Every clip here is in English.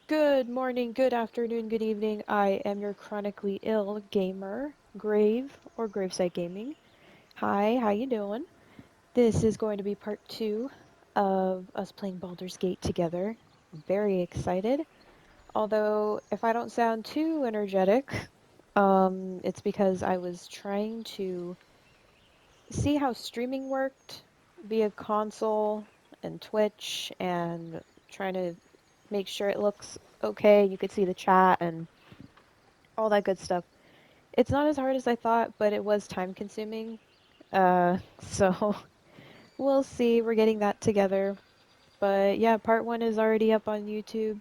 Good morning, good afternoon, good evening. I am your chronically ill gamer, Grave or Gravesite Gaming. Hi, how you doing? This is going to be part 2 of us playing Baldur's Gate together. Very excited. Although, if I don't sound too energetic, it's because I was trying to see how streaming worked via console and Twitch and trying to make sure it looks okay. You could see the chat and all that good stuff. It's not as hard as I thought, but it was time consuming. So we'll see. We're getting that together. But yeah, part 1 is already up on YouTube.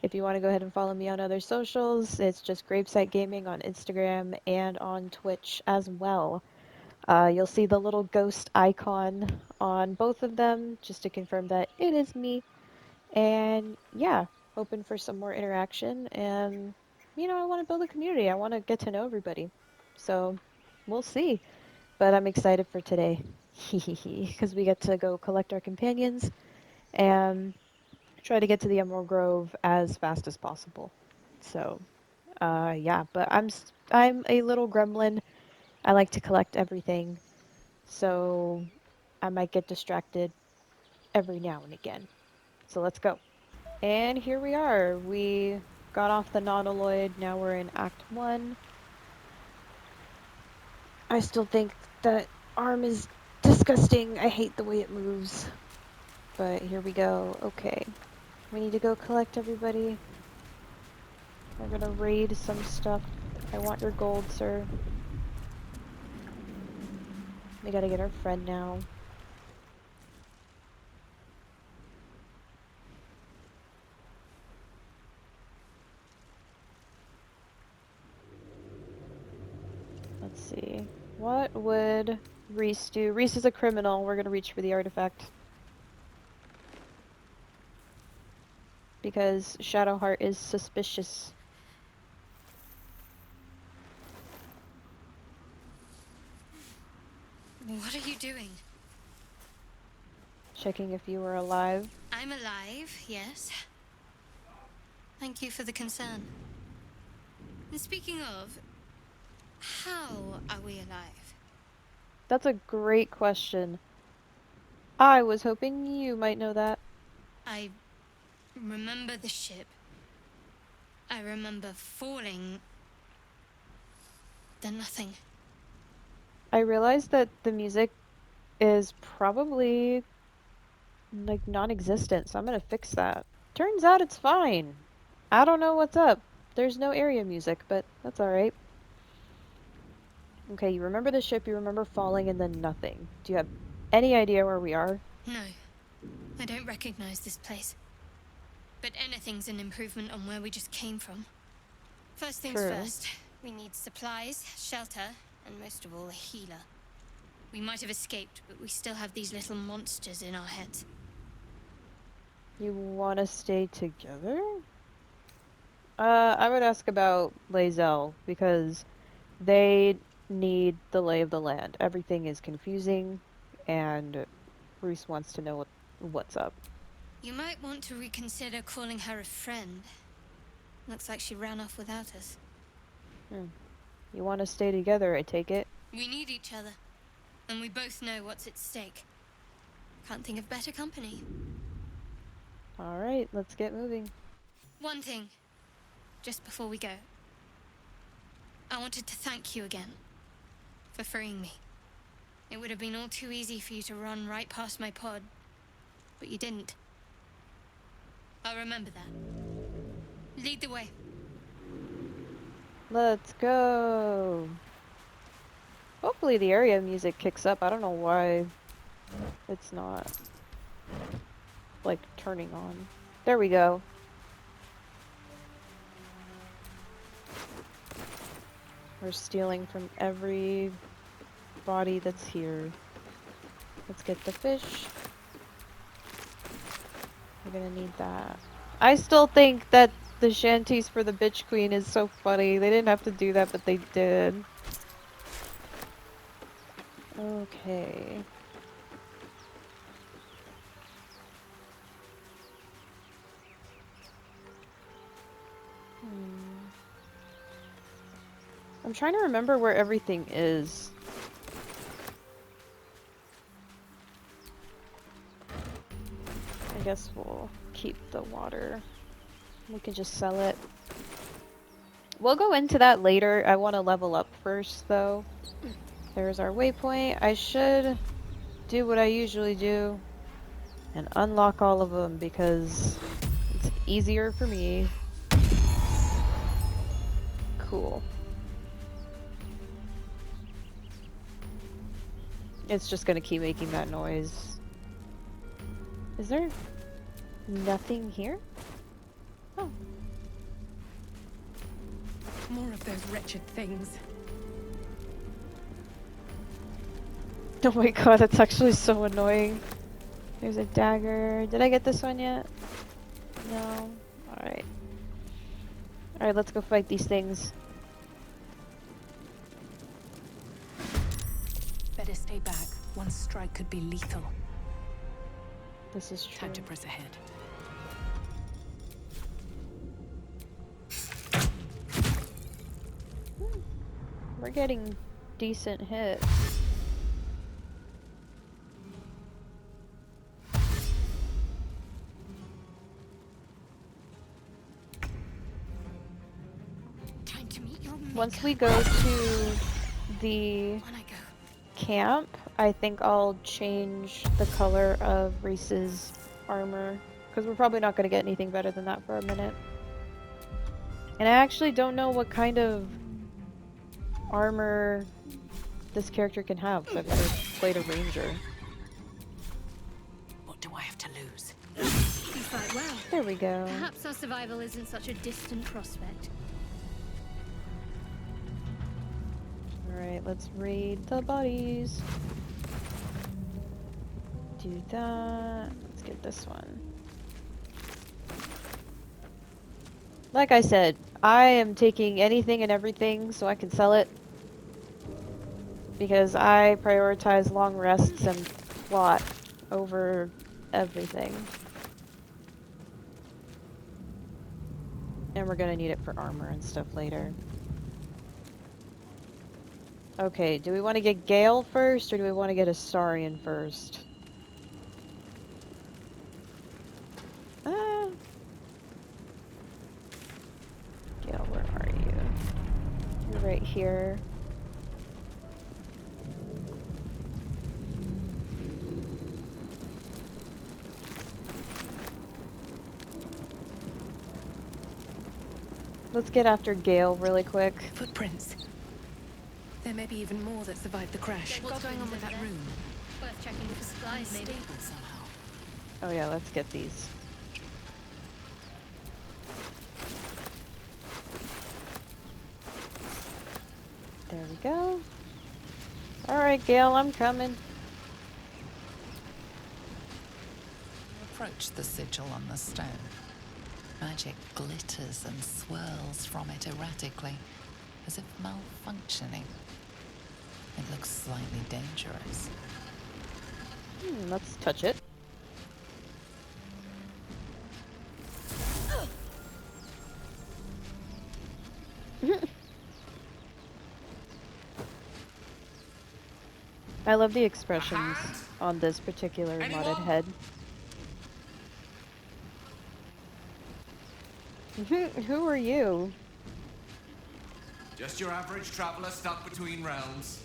If you want to go ahead and follow me on other socials, it's just Gravesite Gaming on Instagram and on Twitch as well. You'll see the little ghost icon on both of them just to confirm that it is me. And yeah, hoping for some more interaction. And, I want to build a community. I want to get to know everybody. So we'll see. But I'm excited for today. Because we get to go collect our companions and try to get to the Emerald Grove as fast as possible. So, yeah, but I'm a little gremlin. I like to collect everything. So I might get distracted every now and again. So let's go. And here we are. We got off the Nautiloid. Now we're in Act 1. I still think that arm is disgusting. I hate the way it moves. But here we go. Okay. We need to go collect everybody. We're gonna raid some stuff. I want your gold, sir. We gotta get our friend now. Let's see. What would Rhys do? Rhys is a criminal. We're gonna reach for the artifact. Because Shadowheart is suspicious. What are you doing? Checking if you were alive. I'm alive, yes. Thank you for the concern. And speaking of, how are we alive? That's a great question. I was hoping you might know that. I remember the ship. I remember falling. Then nothing. I realized that the music is probably like non-existent, so I'm gonna fix that. Turns out it's fine. I don't know what's up. There's no area music, but that's alright. Okay, you remember the ship, you remember falling, and then nothing. Do you have any idea where we are? No, I don't recognize this place. But anything's an improvement on where we just came from. First things True. first, we need supplies, shelter, and most of all, a healer. We might have escaped, but we still have these little monsters in our heads. You want to stay together? I would ask about Lae'zel, because they need the lay of the land. Everything is confusing, and Bruce wants to know what's up. You might want to reconsider calling her a friend. Looks like she ran off without us. You want to stay together, I take it? We need each other, and we both know what's at stake. Can't think of better company. Alright, let's get moving. One thing, just before we go. I wanted to thank you again for freeing me. It would have been all too easy for you to run right past my pod, but you didn't. I'll remember that. Lead the way. Let's go! Hopefully the area music kicks up. I don't know why it's not, like, turning on. There we go. We're stealing from every body that's here. Let's get the fish. We're gonna need that. I still think that the shanties for the bitch queen is so funny. They didn't have to do that, but they did. Okay. I'm trying to remember where everything is. I guess we'll keep the water. We can just sell it. We'll go into that later. I want to level up first, though. There's our waypoint. I should do what I usually do and unlock all of them because it's easier for me. Cool. It's just gonna keep making that noise. Is there nothing here? Oh. More of those wretched things. Oh my god, that's actually so annoying. There's a dagger. Did I get this one yet? No. Alright. Alright, let's go fight these things. Better stay back. One strike could be lethal. This is true. Time to press ahead. We're getting decent hits. Time to meet your Once we go to the On I go. camp, I think I'll change the color of Rhys's armor, because we're probably not going to get anything better than that for a minute. And I actually don't know what kind of armor this character can have. I've never played a ranger. What do I have to lose? You fight well. There we go. Perhaps our survival isn't such a distant prospect. Alright, let's raid the bodies. Do that. Let's get this one. Like I said, I am taking anything and everything so I can sell it. Because I prioritize long rests and plot over everything. And we're gonna need it for armor and stuff later. Okay, do we want to get Gale first, or do we want to get a Saurian first? Gale, where are you? You're right here. Let's get after Gale really quick. Footprints. There may be even more that survived the crash. What's going on with that room? Worth checking for supplies, maybe. Somehow. Oh yeah, let's get these. There we go. Alright, Gale, I'm coming. Approach the sigil on the stone. Magic glitters and swirls from it erratically, as if malfunctioning. It looks slightly dangerous. Let's touch it. I love the expressions on this particular modded head. Who are you? Just your average traveler stuck between realms.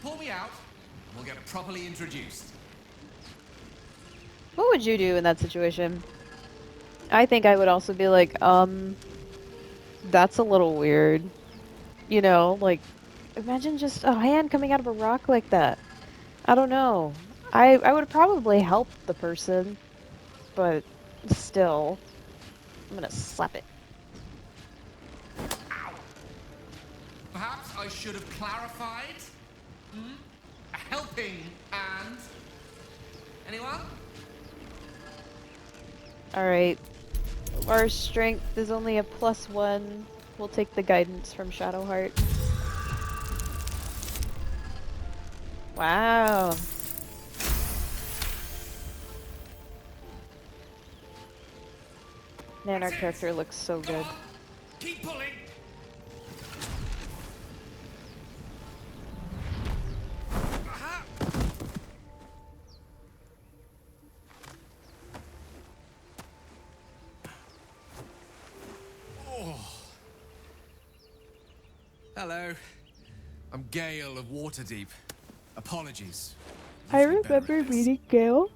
Pull me out, and we'll get properly introduced. What would you do in that situation? I think I would also be like, that's a little weird. You know, like, imagine just a hand coming out of a rock like that. I don't know. I would probably help the person, but still, I'm gonna slap it. Ow! Perhaps I should have clarified. A helping hand. Anyone? Alright. Our strength is only a +1. We'll take the guidance from Shadowheart. Wow. Man, our character looks so good. Keep pulling. Hello. I'm Gale of Waterdeep. Apologies. I Usually better at remember this. meeting Gale,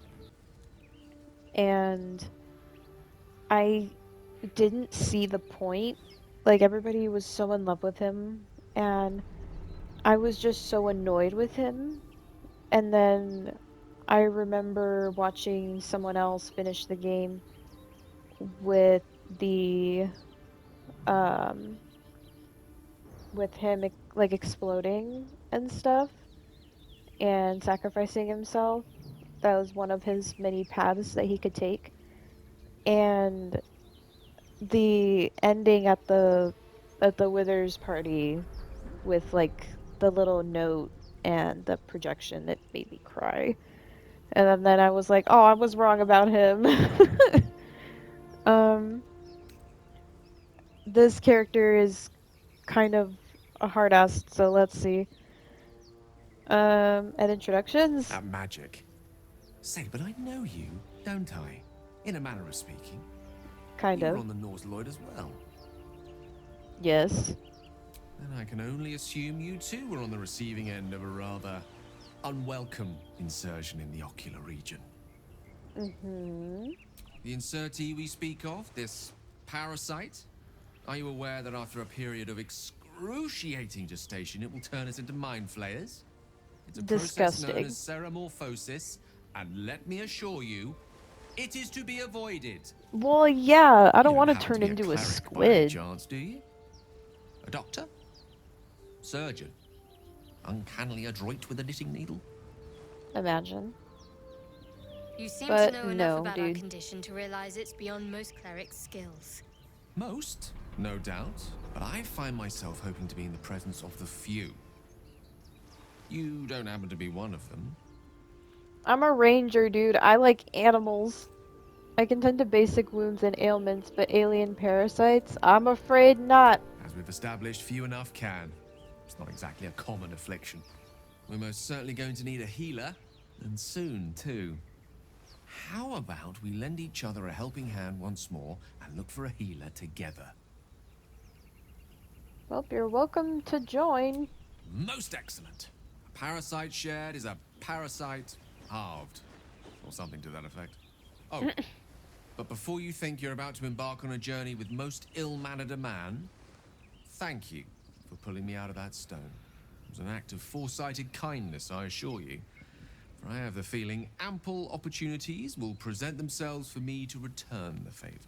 and I didn't see the point. Like, everybody was so in love with him, and I was just so annoyed with him. And then I remember watching someone else finish the game with the um with him like exploding and stuff and sacrificing himself. That was one of his many paths that he could take. And the ending at the Withers party with like the little note and the projection, it made me cry. And then I was like, oh, I was wrong about him. um this character is kind of a hard ass, so let's see. At introductions? At magic. Say, but I know you, don't I? In a manner of speaking. Kind You were of. on the Norse Lloyd as well. Yes. And I can only assume you too were on the receiving end of a rather unwelcome insertion in the ocular region. Mm-hmm. The insertee we speak of, this parasite, are you aware that after a period of excruciating gestation, it will turn us into mind flayers? It's a process known Disgusting. as seromorphosis, and let me assure you, it is to be avoided. Well, yeah, I You don't want to happen turn be into a cleric by any squid. chance, do you? A doctor? Surgeon? Uncannily adroit with a knitting needle? Imagine. You seem But to know enough no, about our dude. condition to realize it's beyond most clerics' skills. Most, no doubt, but I find myself hoping to be in the presence of the few. You don't happen to be one of them. I'm a ranger, dude. I like animals. I can tend to basic wounds and ailments, but alien parasites? I'm afraid not. As we've established, few enough can. It's not exactly a common affliction. We're most certainly going to need a healer, and soon, too. How about we lend each other a helping hand once more and look for a healer together? Well, you're welcome to join. Most excellent. A parasite shared is a parasite halved, or something to that effect. Oh, but before you think you're about to embark on a journey with most ill-mannered a man, thank you for pulling me out of that stone. It was an act of foresighted kindness, I assure you. For I have the feeling ample opportunities will present themselves for me to return the favor.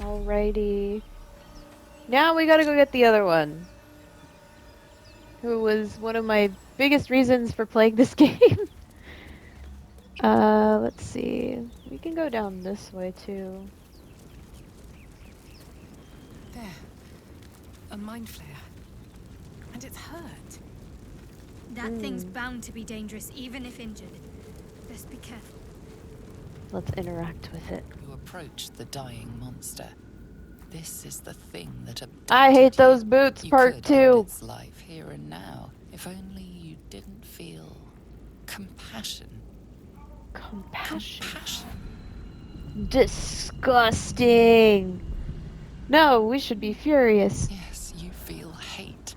Alrighty. Now we gotta go get the other one. Who was one of my biggest reasons for playing this game. Let's see. We can go down this way too. There. A mind flare. And it's hurt. That thing's bound to be dangerous, even if injured. Best be careful. Let's interact with it. You approach the dying monster. This is the thing that abducted I hate you. those boots, You part could 2. end its life here and now, if only you didn't feel compassion. Compassion. Compassion. Disgusting. No, we should be furious. Yes, you feel hate,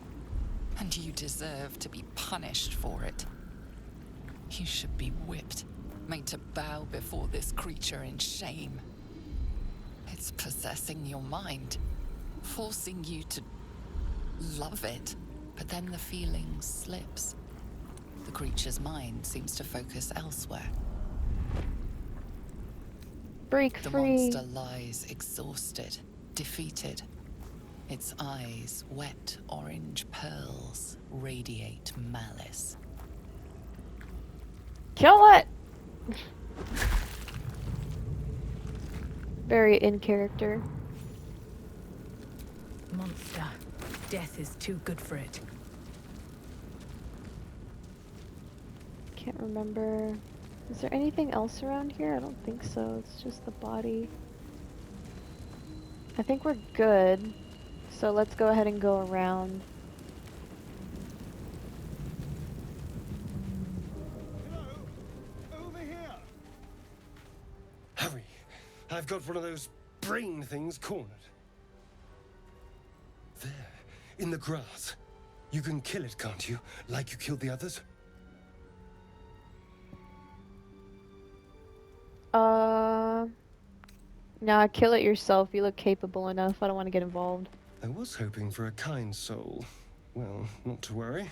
and you deserve to be punished for it. You should be whipped, made to bow before this creature in shame. It's possessing your mind, forcing you to love it, but then the feeling slips. The creature's mind seems to focus elsewhere. Break The free. monster lies exhausted, defeated. Its eyes, wet orange pearls, radiate malice. Kill it! Very in character. Monster. Death is too good for it. Can't remember. Is there anything else around here? I don't think so. It's just the body. I think we're good. So let's go ahead and go around. Over here! Hurry! I've got one of those brain things cornered. There, in the grass. You can kill it, can't you? Like you killed the others? Nah, kill it yourself. You look capable enough. I don't want to get involved. I was hoping for a kind soul. Well, not to worry.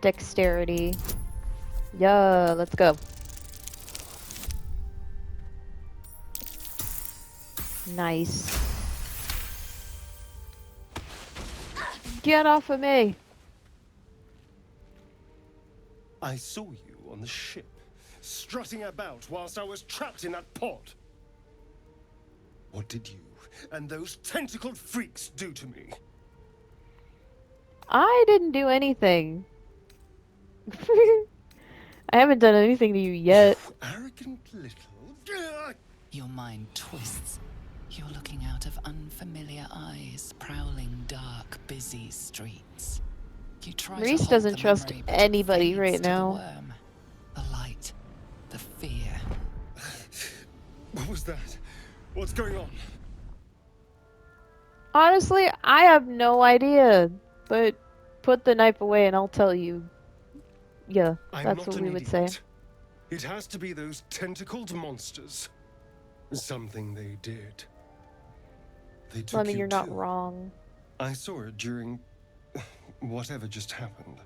Dexterity. Yeah, let's go. Nice. Get off of me! I saw you on the ship, strutting about whilst I was trapped in that pod. What did you and those tentacled freaks do to me? I didn't do anything. I haven't done anything to you yet. You arrogant little... Your mind twists. You're looking out of unfamiliar eyes, prowling dark, busy streets. You try to Rhys hold doesn't the trust memory, but it anybody fades right to now. The worm, the light, the fear. What was that? What's going on? Honestly, I have no idea. But put the knife away and I'll tell you. Yeah, I'm that's not what an we would idiot. say. It has to be those tentacled monsters. Something they did. They took Well, I mean, you you're not too. wrong. I saw it during whatever just happened.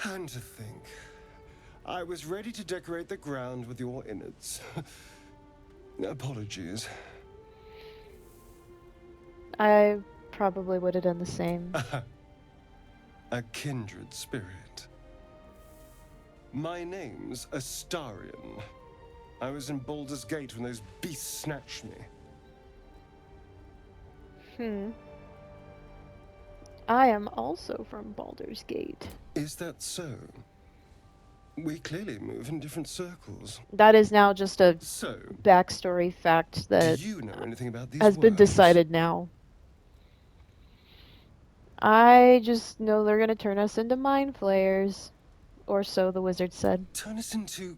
And to think, I was ready to decorate the ground with your innards. Apologies. I probably would have done the same. A kindred spirit. My name's Astarion. I was in Baldur's Gate when those beasts snatched me. I am also from Baldur's Gate. Is that so? We clearly move in different circles. That is now just a So, backstory fact do that you know anything about these has been worms? decided now. I just know they're gonna turn us into mind flayers. Or so the wizard said. Turn us into...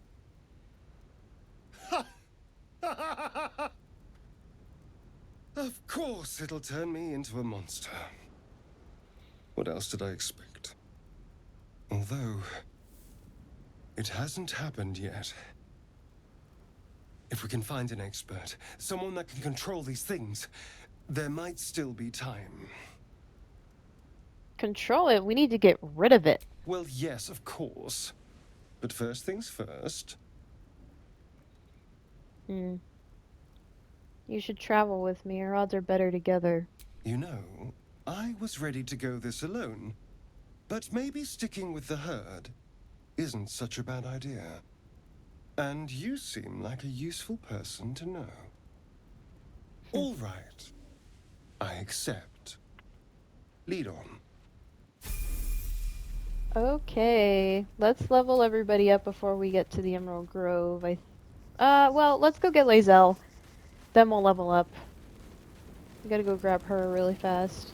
Of course it'll turn me into a monster. What else did I expect? Although, it hasn't happened yet. If we can find an expert, someone that can control these things, there might still be time. Control it? We need to get rid of it. Well, yes, of course. But first things first. You should travel with me, our odds are better together. You know, I was ready to go this alone. But maybe sticking with the herd isn't such a bad idea. And you seem like a useful person to know. All right. I accept. Lead on. Okay, let's level everybody up before we get to the Emerald Grove. Well, let's go get Lae'zel. Then we'll level up. We gotta go grab her really fast.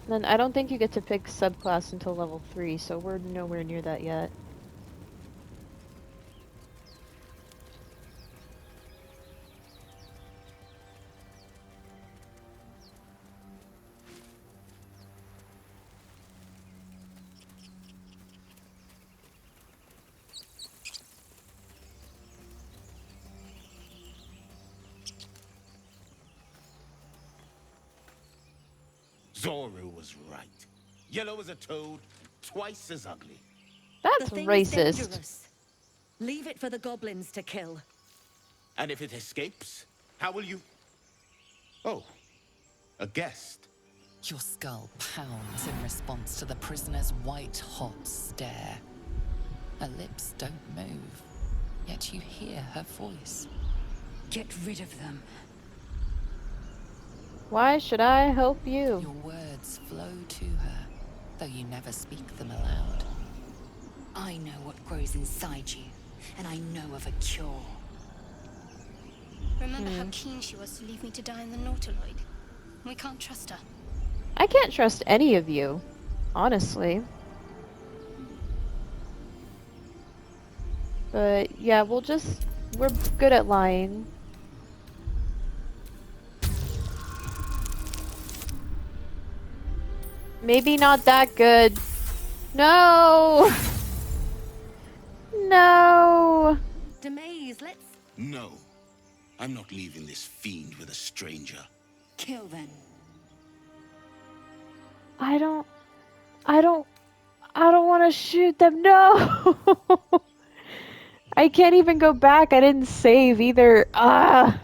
Then I don't think you get to pick subclass until level 3, so we're nowhere near that yet. Zoru was right. Yellow as a toad, twice as ugly. That's The thing is racist. dangerous. Leave it for the goblins to kill. And if it escapes, how will you... Oh, a guest. Your skull pounds in response to the prisoner's white-hot stare. Her lips don't move, yet you hear her voice. Get rid of them. Why should I help you? Your words flow to her, though you never speak them aloud. I know what grows inside you, and I know of a cure. Remember how keen she was to leave me to die in the Nautiloid? We can't trust her. I can't trust any of you. honestly. But yeah, we're good at lying. Maybe not that good. No! No! Demaze, let's No. I'm not leaving this fiend with a stranger. kill then. I don't I don't I don't want to shoot them. No! I can't even go back. I didn't save either. Ah!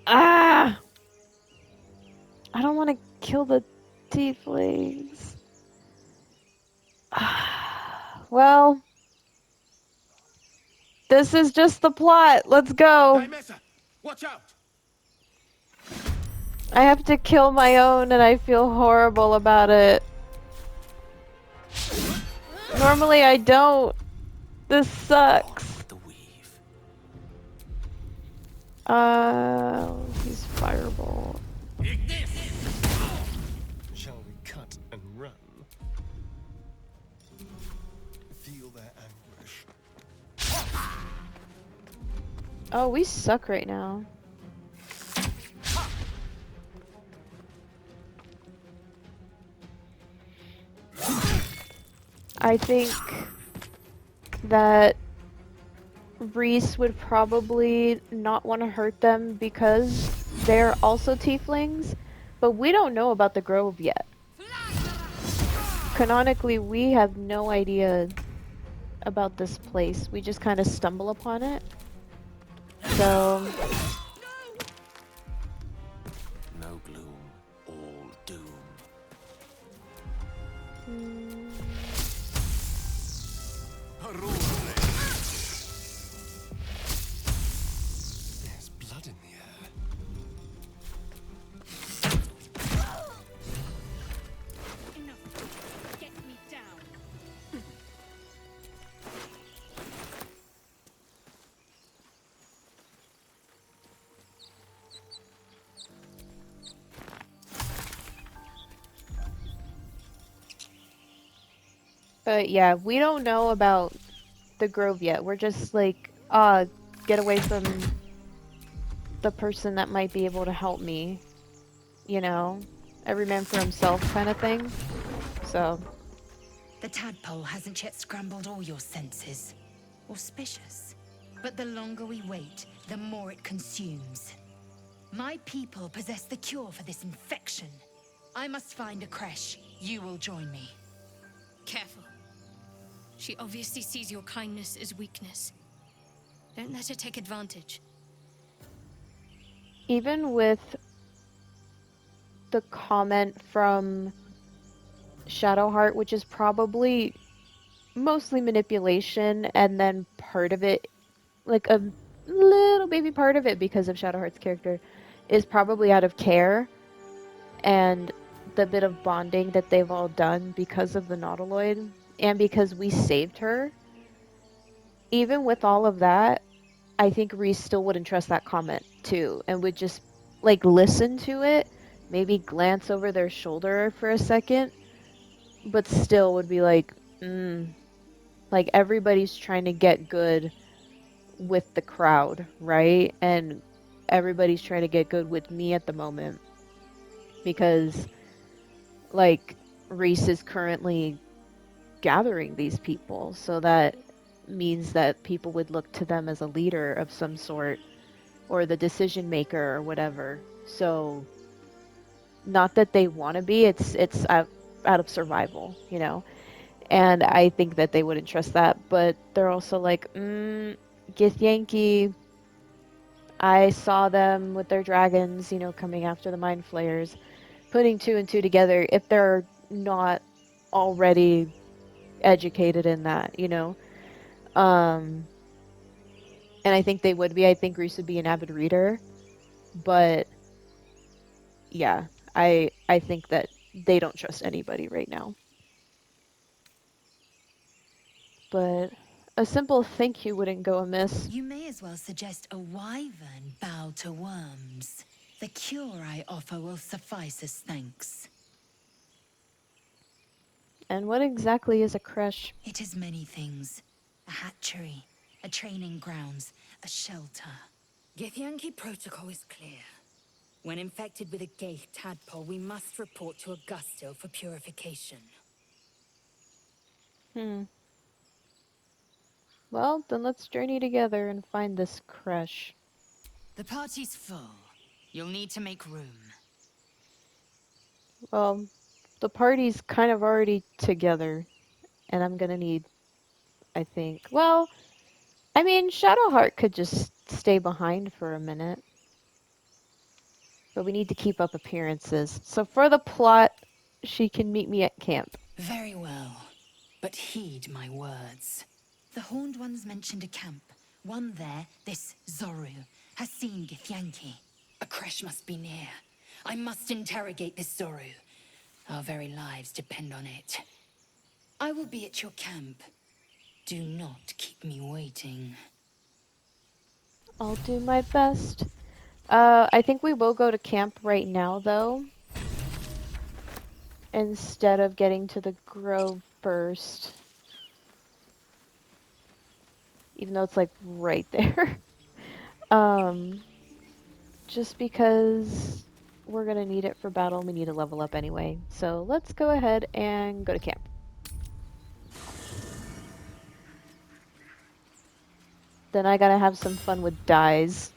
Ah! I don't want to kill the tieflings. Well, this is just the plot. Let's go. Dimessa, watch out! I have to kill my own and I feel horrible about it. Normally I don't. This sucks. The weave. He's fireball. Shall we cut and run? Feel their anguish. Oh, we suck right now. I think that Rhys would probably not want to hurt them because they're also tieflings, but we don't know about the grove yet. Canonically, we have no idea about this place. We just kind of stumble upon it. So, No gloom, all doom. There's blood in the air. Enough. Get me down. but yeah, we don't know about the grove yet. We're just like, get away from the person that might be able to help me. You know, every man for himself kind of thing. So, The tadpole hasn't yet scrambled all your senses. Auspicious. But the longer we wait, the more it consumes. My people possess the cure for this infection. I must find a creche. You will join me. Careful. She obviously sees your kindness as weakness. Don't let her take advantage. even with the comment from Shadowheart, which is probably mostly manipulation, and then part of it, like a little baby part of it because of Shadowheart's character, is probably out of care and the bit of bonding that they've all done because of the Nautiloid and because we saved her. Even with all of that, I think Rhys still wouldn't trust that comment too and would just like listen to it, maybe glance over their shoulder for a second, but still would be like, like everybody's trying to get good with the crowd, right? And everybody's trying to get good with me at the moment because like Rhys is currently gathering these people, so that means that people would look to them as a leader of some sort or the decision maker or whatever. So not that they want to be, it's out of survival, you know. And I think that they wouldn't trust that, but they're also like, Gith Yankee, I saw them with their dragons, you know, coming after the mind flayers, putting two and two together if they're not already educated in that, you know. And I think they would be. I think Rhys would be an avid reader, but yeah, I think that they don't trust anybody right now. But a simple thank you wouldn't go amiss. You may as well suggest a wyvern bow to worms. The cure I offer will suffice as thanks. And what exactly is a creche? It is many things. A hatchery, a training grounds, a shelter. Githyanki protocol is clear. When infected with a Geich tadpole, we must report to Augusto for purification. Well, then let's journey together and find this creche. The party's full. You'll need to make room. Well, the party's kind of already together, and I'm gonna need, I think. Well, I mean, Shadowheart could just stay behind for a minute. But we need to keep up appearances. So for the plot, she can meet me at camp. Very well. But heed my words. The Horned Ones mentioned a camp. One there, this Zoru, has seen Githyanki. A creche must be near. I must interrogate this Zoru. Our very lives depend on it. I will be at your camp. Do not keep me waiting. I'll do my best. I think we will go to camp right now, though. Instead of getting to the grove first. Even though it's like right there. Just because we're gonna need it for battle and we need to level up anyway. So let's go ahead and go to camp. Then I gotta have some fun with dyes.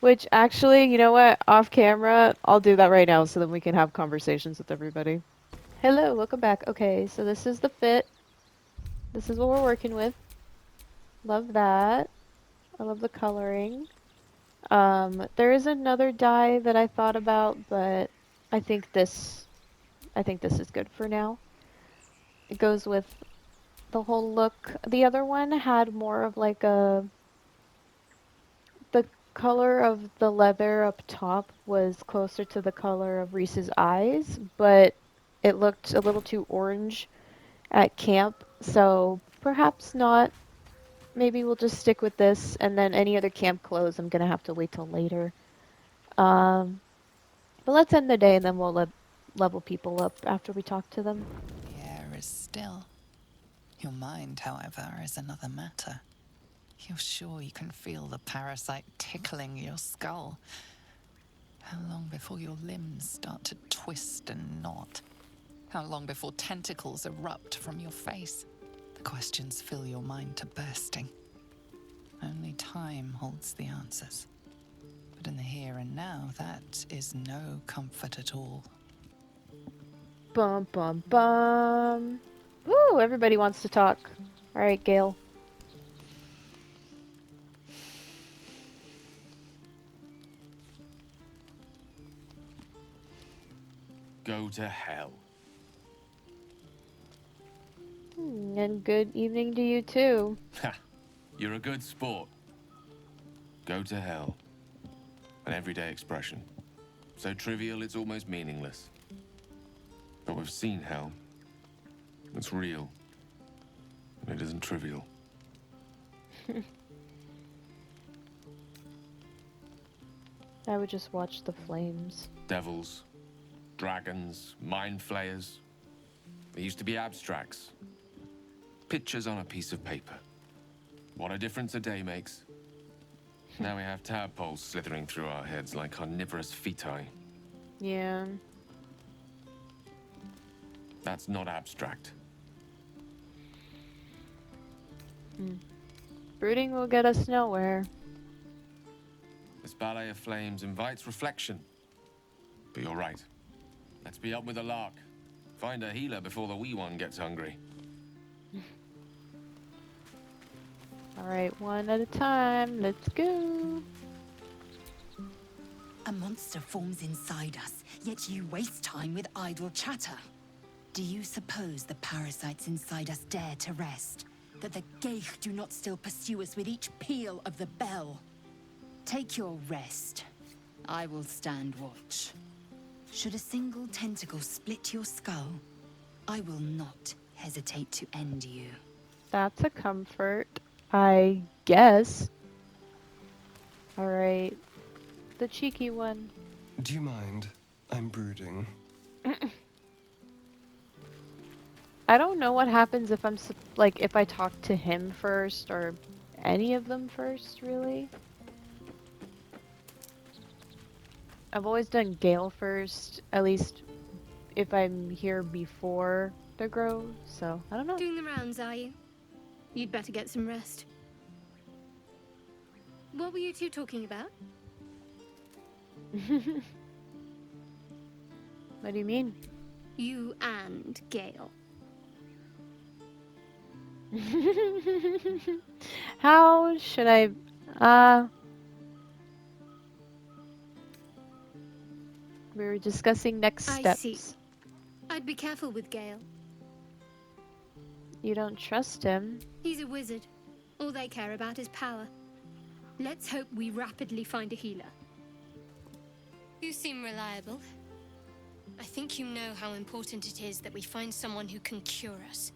Which actually, you know what? Off camera, I'll do that right now so then we can have conversations with everybody. Hello, welcome back. Okay, so this is the fit. This is what we're working with. Love that. I love the coloring. There is another dye that I thought about, but I think this is good for now. It goes with the whole look. The other one had more of like the color of the leather up top was closer to the color of Rhys's eyes, but it looked a little too orange at camp, so perhaps not. Maybe we'll just stick with this, and then any other camp clothes I'm gonna have to wait till later. But let's end the day and then we'll level people up after we talk to them. The air is still. Your mind, however, is another matter. You're sure you can feel the parasite tickling your skull? How long before your limbs start to twist and knot? How long before tentacles erupt from your face? The questions fill your mind to bursting. Only time holds the answers. But in the here and now, that is no comfort at all. Bum bum bum. Woo, everybody wants to talk. Alright, Gale. Go to hell. And good evening to you too. Ha! You're a good sport. Go to hell. An everyday expression. So trivial it's almost meaningless. But we've seen hell. It's real. And it isn't trivial. I would just watch the flames. Devils, dragons, mind flayers. They used to be abstracts. Pictures on a piece of paper. What a difference a day makes. Now we have tadpoles slithering through our heads like carnivorous feti. Yeah. That's not abstract. Brooding will get us nowhere. This ballet of flames invites reflection. But you're right. Let's be up with the lark. Find a healer before the wee one gets hungry. Alright, one at a time. Let's go. A monster forms inside us, yet you waste time with idle chatter. Do you suppose the parasites inside us dare to rest? That the Geich do not still pursue us with each peal of the bell? Take your rest. I will stand watch. Should a single tentacle split your skull, I will not hesitate to end you. That's a comfort, I guess. Alright. The cheeky one. Do you mind? I'm brooding. I don't know what happens if I'm like if I talk to him first or any of them first, really. I've always done Gale first, at least if I'm here before the Grove, so I don't know. Doing the rounds, are you? You'd better get some rest. What were you two talking about? What do you mean? You and Gale. How should I... Uh... We were discussing next I see. steps. I'd be careful with Gale. You don't trust him? He's a wizard. All they care about is power. Let's hope we rapidly find a healer. You seem reliable. I think you know how important it is that we find someone who can cure us.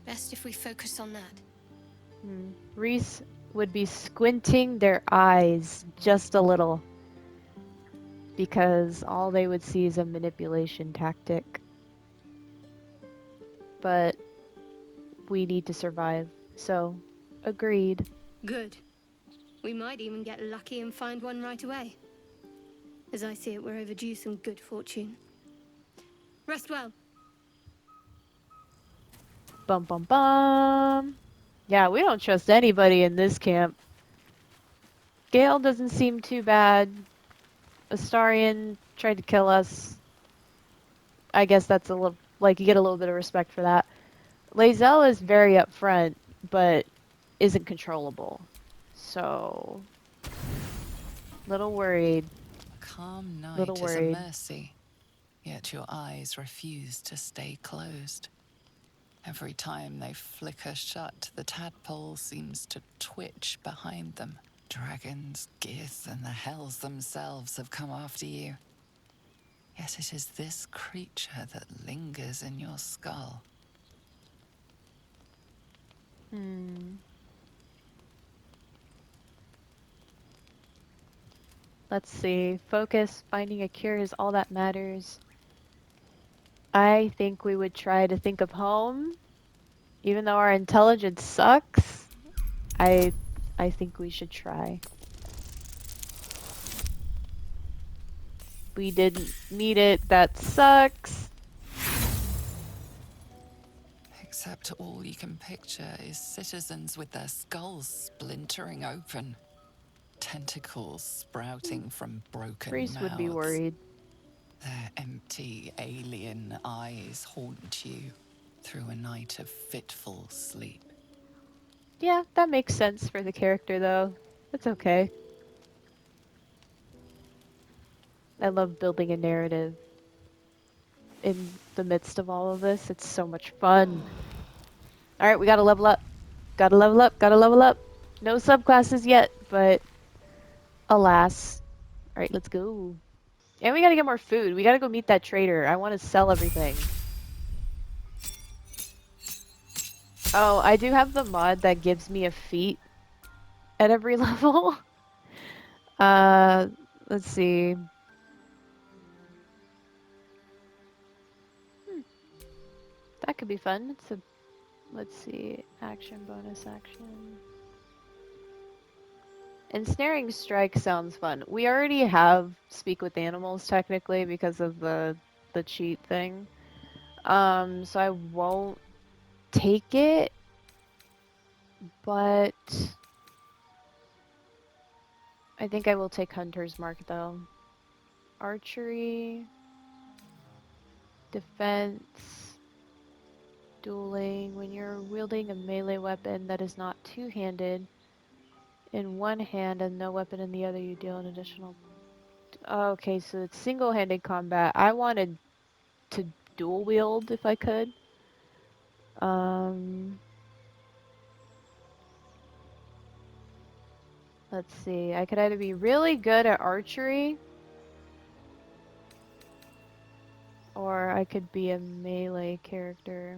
Best if we focus on that. Rhys would be squinting their eyes just a little, because all they would see is a manipulation tactic. But we need to survive, so agreed. Good. We might even get lucky and find one right away. As I see it, we're overdue some good fortune. Rest well. Bum bum bum. Yeah, we don't trust anybody in this camp. Gale doesn't seem too bad. Astarion tried to kill us. I guess that's a little, like, you get a little bit of respect for that. Lae'zel is very upfront, but isn't controllable. So, little worried. A calm night Little is worried. a mercy, yet your eyes refuse to stay closed. Every time they flicker shut, the tadpole seems to twitch behind them. Dragons, Gith, and the hells themselves have come after you. Yet it is this creature that lingers in your skull. Let's see. Focus, finding a cure is all that matters. I think we would try to think of home. Even though our intelligence sucks, I think we should try. We didn't need it, that sucks. Except all you can picture is citizens with their skulls splintering open. Tentacles sprouting from broken Rhys mouths. would be worried. Their empty alien eyes haunt you through a night of fitful sleep. Yeah, that makes sense for the character, though. It's okay. I love building a narrative in the midst of all of this. It's so much fun. Alright, we gotta level up. Gotta level up, gotta level up. No subclasses yet, but alas. Alright, let's go. And we gotta get more food. We gotta go meet that trader. I want to sell everything. Oh, I do have the mod that gives me a feat at every level. Let's see. That could be fun. It's a, let's see, action, bonus action. Ensnaring strike sounds fun. We already have speak with animals technically because of the cheat thing. So I won't take it, but I think I will take Hunter's Mark though. Archery, defense, dueling. When you're wielding a melee weapon that is not two-handed in one hand and no weapon in the other, you deal an additional... Okay, so it's single-handed combat. I wanted to dual wield if I could. Let's see. I could either be really good at archery or I could be a melee character.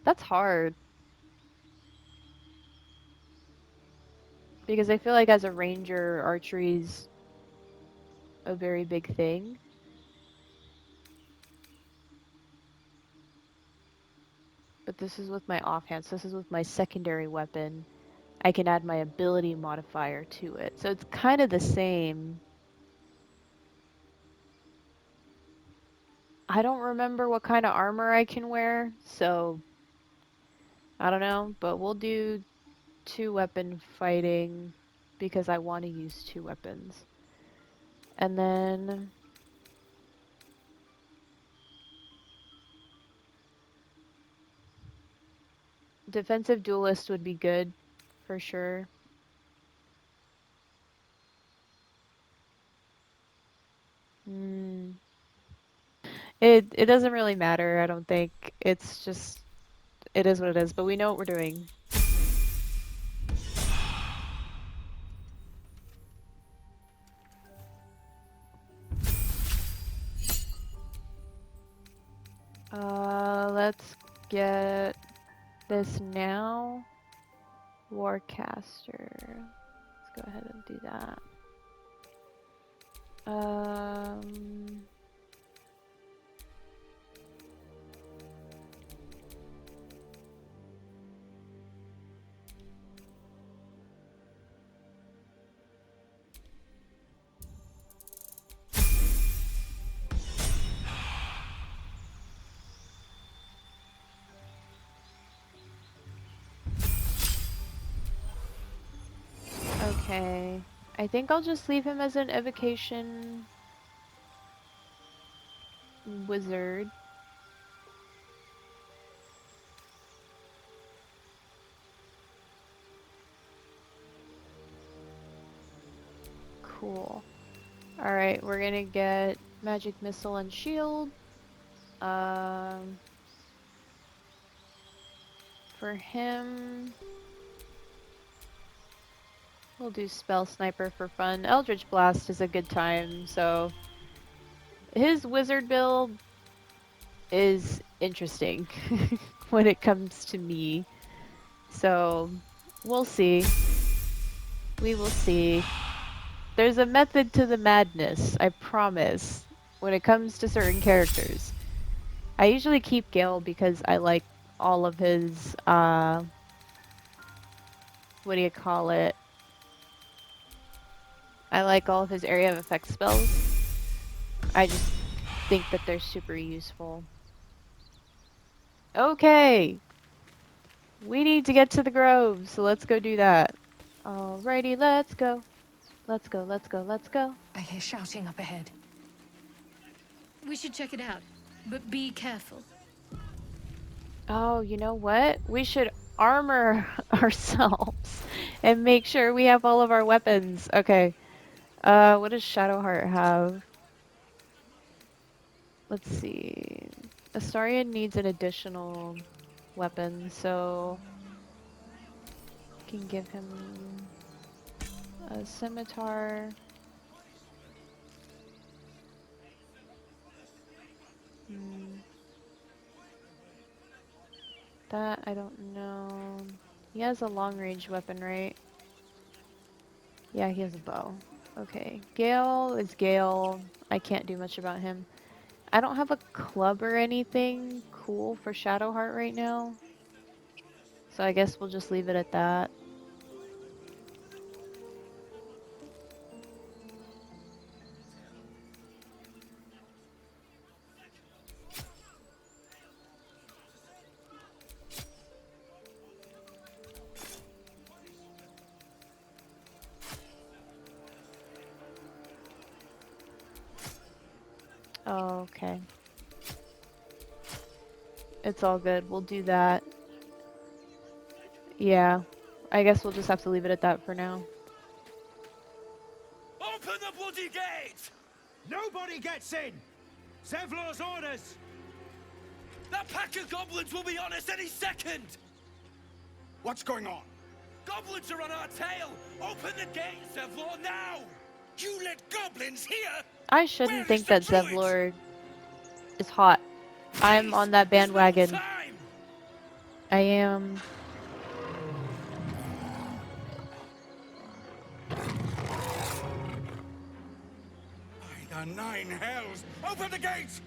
That's hard. Because I feel like as a ranger, archery's a very big thing. But this is with my offhand, so this is with my secondary weapon. I can add my ability modifier to it. So it's kind of the same. I don't remember what kind of armor I can wear, so I don't know, but we'll do 2-weapon fighting because I want to use 2 weapons. And then defensive duelist would be good for sure. It doesn't really matter, I don't think. It's just it is what it is, but we know what we're doing. Let's get this now. Warcaster. Let's go ahead and do that. Okay. I think I'll just leave him as an evocation wizard. Cool. Alright, we're gonna get magic missile and shield. For him, we'll do spell sniper for fun. Eldritch Blast is a good time, so his wizard build is interesting when it comes to me. So we'll see. We will see. There's a method to the madness, I promise, when it comes to certain characters. I usually keep Gale because I like all of his, what do you call it? I like all of his area of effect spells. I just think that they're super useful. Okay! We need to get to the grove, so let's go do that. Alrighty, let's go. Let's go, let's go, let's go. I hear shouting up ahead. We should check it out, but be careful. Oh, you know what? We should armor ourselves and make sure we have all of our weapons. Okay. What does Shadowheart have? Let's see. Astarion needs an additional weapon, so can give him a scimitar. That I don't know. He has a long-range weapon, right? Yeah, he has a bow. Okay. Gale is Gale. I can't do much about him. I don't have a club or anything cool for Shadowheart right now. So I guess we'll just leave it at that. Oh, okay. It's all good. We'll do that. Yeah. I guess we'll just have to leave it at that for now. Open the bloody gate! Nobody gets in! Zevlor's orders! That pack of goblins will be on us any second! What's going on? Goblins are on our tail! Open the gate, Zevlor, now! You let goblins here? I shouldn't think that Zevlor is hot. I'm on that bandwagon. I am. By the 9 hells! Open the gate!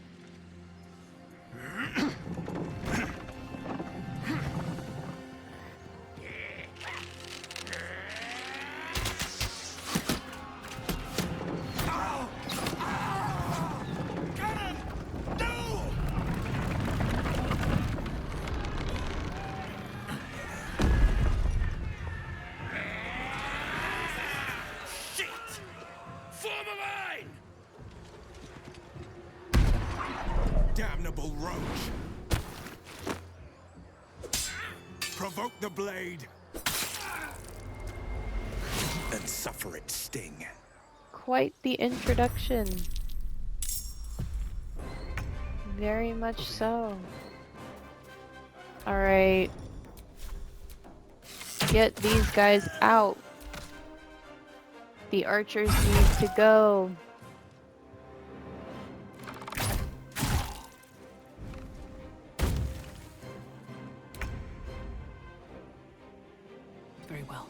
in! Damnable roach! Provoke the blade! And suffer its sting. Quite the introduction. Very much so. Alright. Get these guys out. The archers need to go. Very well.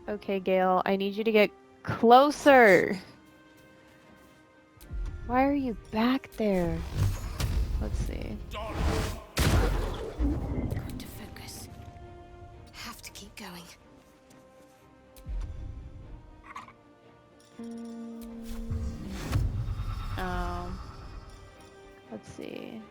Okay, Gale, I need you to get closer. Why are you back there? Let's see. Got to focus. Have to keep going. Um, let's see.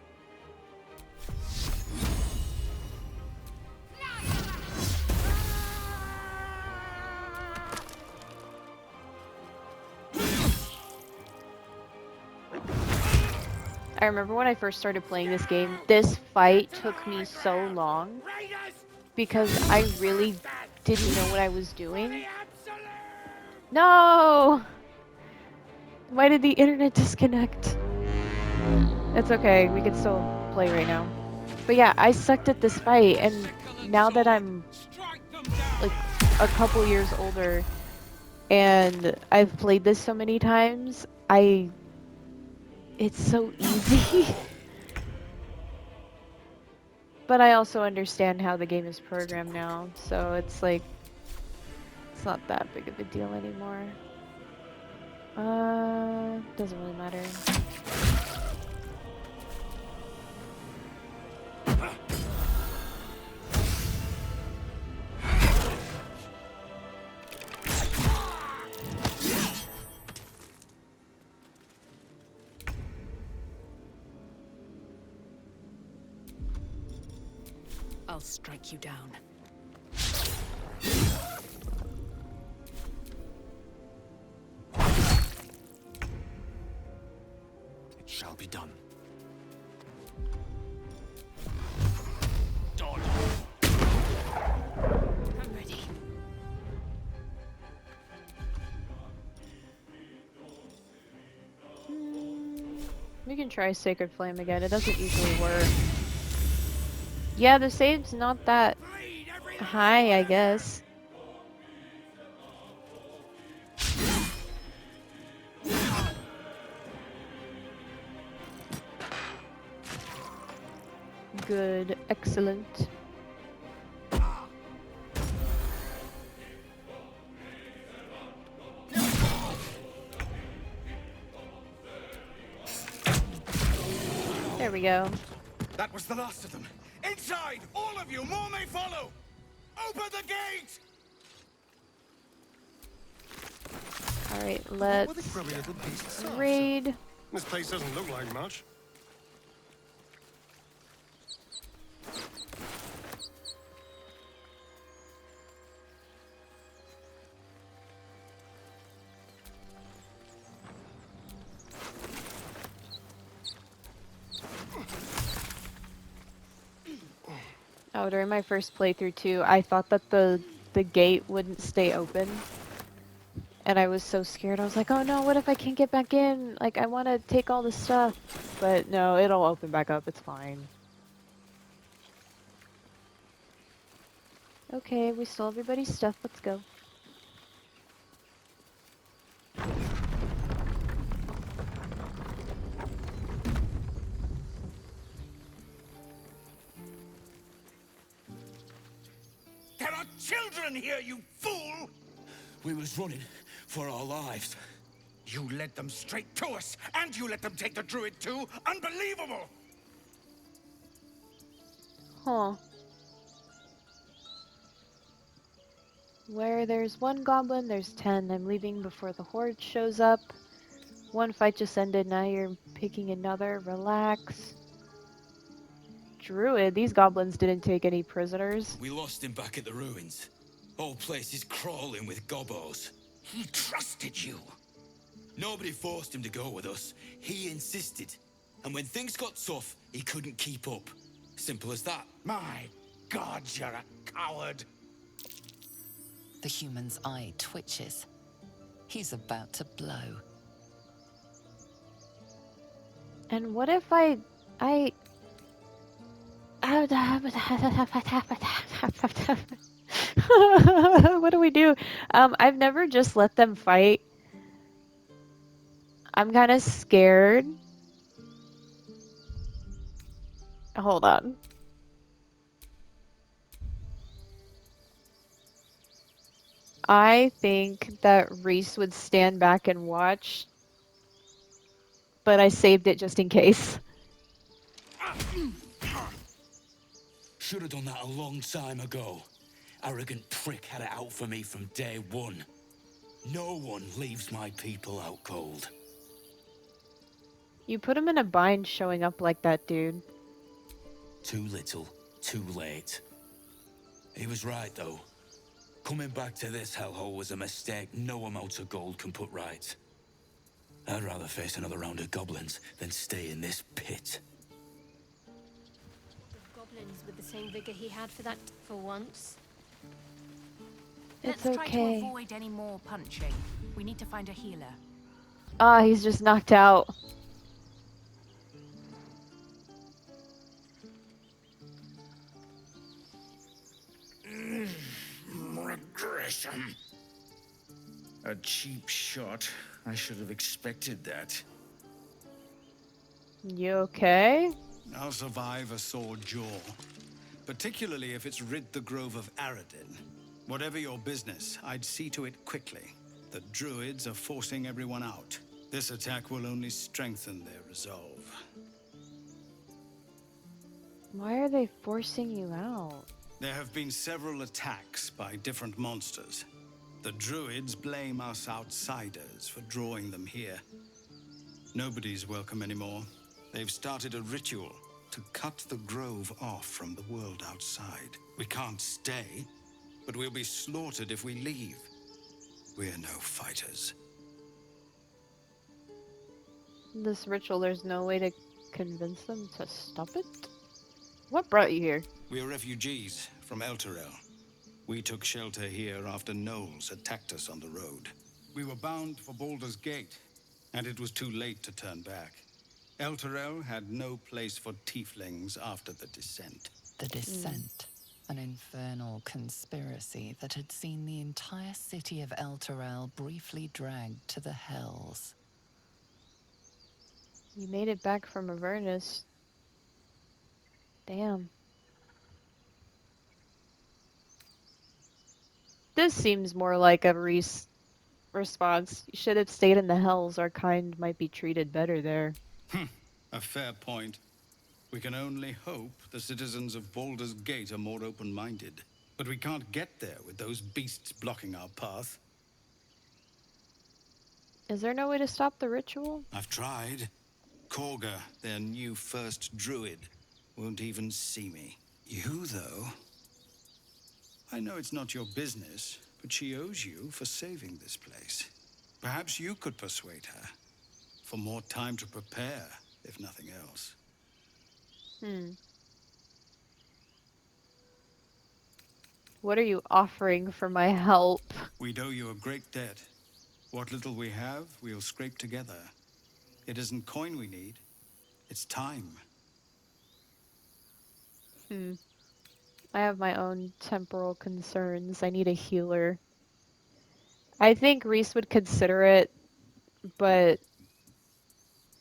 I remember when I first started playing this game, this fight took me so long because I really didn't know what I was doing. No! Why did the internet disconnect? It's okay, we can still play right now. But yeah, I sucked at this fight, and now that I'm like a couple years older and I've played this so many times, it's so easy. But I also understand how the game is programmed now, so it's like, it's not that big of a deal anymore. Doesn't really matter. I'll strike you down. It shall be done. I'm ready. We can try Sacred Flame again. It doesn't usually work. Yeah, the save's not that high, I guess. Good, excellent. There we go. That was the last of them. Inside! All of you! More may follow! Open the gate! Alright, What let's were the grubby little beasts after? raid. This place doesn't look like much. Oh, during my first playthrough too, I thought that the gate wouldn't stay open. And I was so scared. I was like, oh no, what if I can't get back in? Like, I want to take all the stuff. But no, it'll open back up. It's fine. Okay, we stole everybody's stuff. Let's go. There are children here, you fool! We was running for our lives. You led them straight to us, and you let them take the druid too? Unbelievable! Huh. Where there's one goblin, there's 10. I'm leaving before the horde shows up. One fight just ended, now you're picking another. Relax. Druid, these goblins didn't take any prisoners. We lost him back at the ruins. Whole place is crawling with gobos. He trusted you. Nobody forced him to go with us. He insisted. And when things got tough, he couldn't keep up. Simple as that. My God, you're a coward. The human's eye twitches. He's about to blow. And what if I what do we do? I've never just let them fight. I'm kind of scared. Hold on. I think that Rhys would stand back and watch, but I saved it just in case. Should have done that a long time ago. Arrogant prick had it out for me from day one. No one leaves my people out cold. You put him in a bind showing up like that, dude. Too little, too late. He was right, though. Coming back to this hellhole was a mistake no amount of gold can put right. I'd rather face another round of goblins than stay in this pit. Goblins with the same vigor he had for once. It's Let's try to okay. avoid any more punching. We need to find a healer. Ah, he's just knocked out. Regression. A cheap shot. I should have expected that. You okay? I'll survive a sore jaw. Particularly if it's rid the grove of Aradin. Whatever your business, I'd see to it quickly. The druids are forcing everyone out. This attack will only strengthen their resolve. Why are they forcing you out? There have been several attacks by different monsters. The druids blame us outsiders for drawing them here. Nobody's welcome anymore. They've started a ritual to cut the grove off from the world outside. We can't stay, but we'll be slaughtered if we leave. We're no fighters. This ritual, there's no way to convince them to stop it? What brought you here? We're refugees from Elturel. We took shelter here after gnolls attacked us on the road. We were bound for Baldur's Gate, and it was too late to turn back. Elturel had no place for tieflings after the descent. The Descent. An infernal conspiracy that had seen the entire city of Elturel briefly dragged to the Hells. You made it back from Avernus. Damn. This seems more like a Rhys response. You should have stayed in the Hells. Our kind might be treated better there. A fair point. We can only hope the citizens of Baldur's Gate are more open-minded. But we can't get there with those beasts blocking our path. Is there no way to stop the ritual? I've tried. Korga, their new first druid, won't even see me. You, though? I know it's not your business, but she owes you for saving this place. Perhaps you could persuade her. For more time to prepare, if nothing else. What are you offering for my help? We'd owe you a great debt. What little we have, we'll scrape together. It isn't coin we need, it's time. I have my own temporal concerns. I need a healer. I think Rhys would consider it, but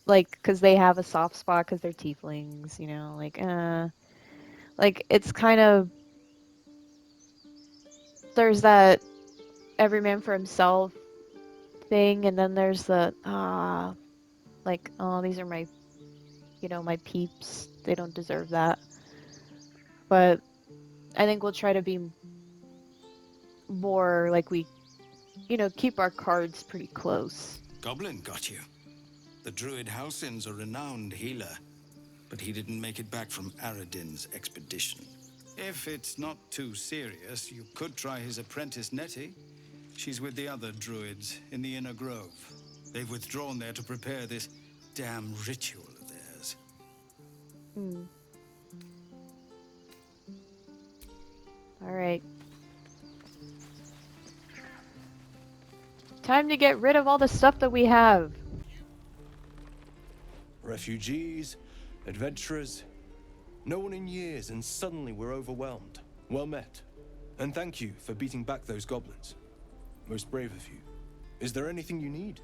like, because they have a soft spot because they're tieflings, you know, like it's kind of, there's that every man for himself thing, and then there's the like, oh, these are my, you know, my peeps, they don't deserve that. But I think we'll try to be more like we, you know, keep our cards pretty close. Goblin got you. The druid Halsin's a renowned healer, but he didn't make it back from Aradin's expedition. If it's not too serious, you could try his apprentice Nettie. She's with the other druids in the Inner Grove. They've withdrawn there to prepare this damn ritual of theirs. Alright. Time to get rid of all the stuff that we have. Refugees, adventurers, no one in years, and suddenly we're overwhelmed. Well met. And thank you for beating back those goblins. Most brave of you. Is there anything you need?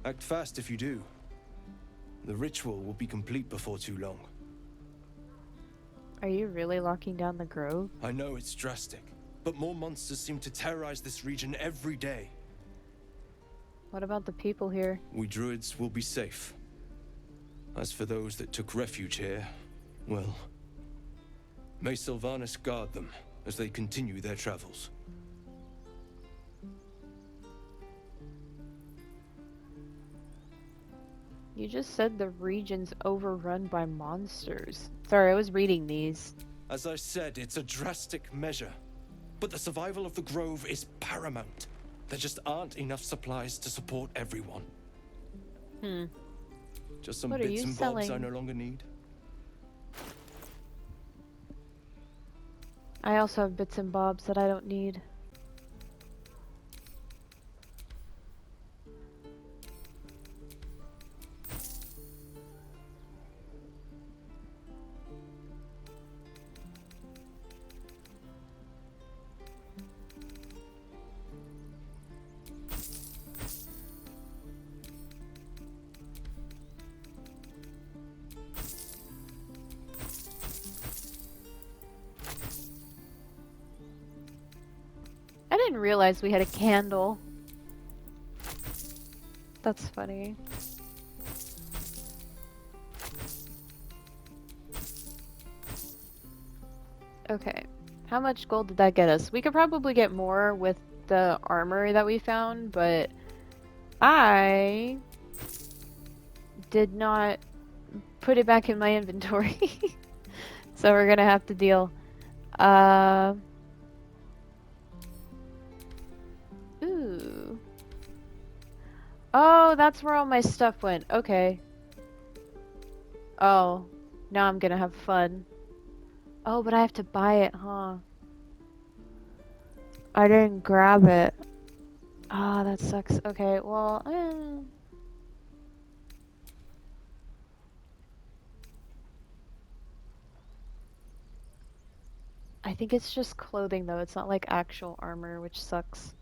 Act fast if you do. The ritual will be complete before too long. Are you really locking down the grove? I know it's drastic, but more monsters seem to terrorize this region every day. What about the people here? We druids will be safe. As for those that took refuge here, well, may Sylvanas guard them as they continue their travels. You just said the region's overrun by monsters. Sorry, I was reading these. As I said, it's a drastic measure, but the survival of the grove is paramount. There just aren't enough supplies to support everyone. Just some What are bits you and bobs I selling? no longer need. I also have bits and bobs that I don't need. I didn't realize we had a candle. That's funny. Okay. How much gold did that get us? We could probably get more with the armor that we found, but I did not put it back in my inventory. So we're gonna have to deal. Ooh. Oh, that's where all my stuff went. Okay. Oh, now I'm gonna have fun. Oh, but I have to buy it, huh? I didn't grab it. Ah, that sucks. Okay, well, I think it's just clothing though. It's not like actual armor, which sucks.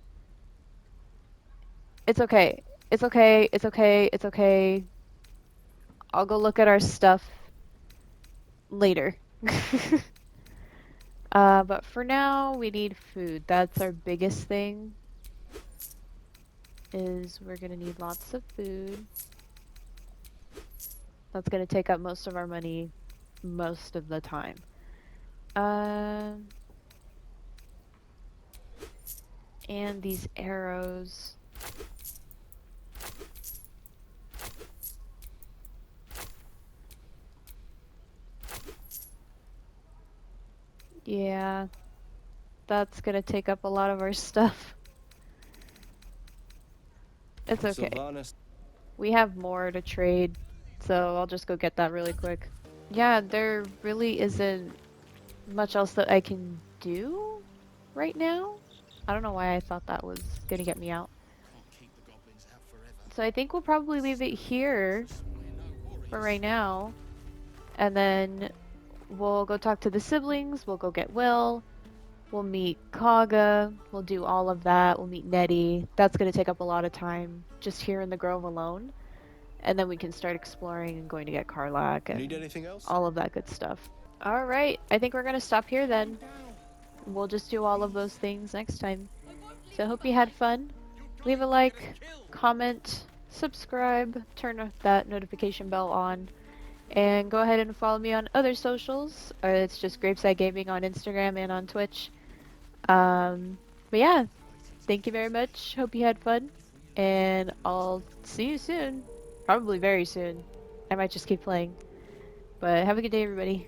It's okay. It's okay. It's okay. It's okay. I'll go look at our stuff later. But for now, we need food. That's our biggest thing. Is we're gonna need lots of food. That's gonna take up most of our money most of the time. And these arrows. Yeah, that's gonna take up a lot of our stuff. It's okay. Sylvanas. We have more to trade, so I'll just go get that really quick. Yeah, there really isn't much else that I can do right now. I don't know why I thought that was gonna get me out. So I think we'll probably leave it here for right now. And then we'll go talk to the siblings, we'll go get Will, we'll meet Kaga, we'll do all of that, we'll meet Nettie. That's gonna take up a lot of time just here in the Grove alone. And then we can start exploring and going to get Karlak and Need anything else? all of that good stuff. Alright, I think we're gonna stop here then. We'll just do all of those things next time. So I hope you had fun. Leave a like, comment, subscribe, turn that notification bell on, and go ahead and follow me on other socials. It's just Graveside Gaming on Instagram and on Twitch. But yeah, thank you very much. Hope you had fun, and I'll see you soon. Probably very soon. I might just keep playing. But have a good day, everybody.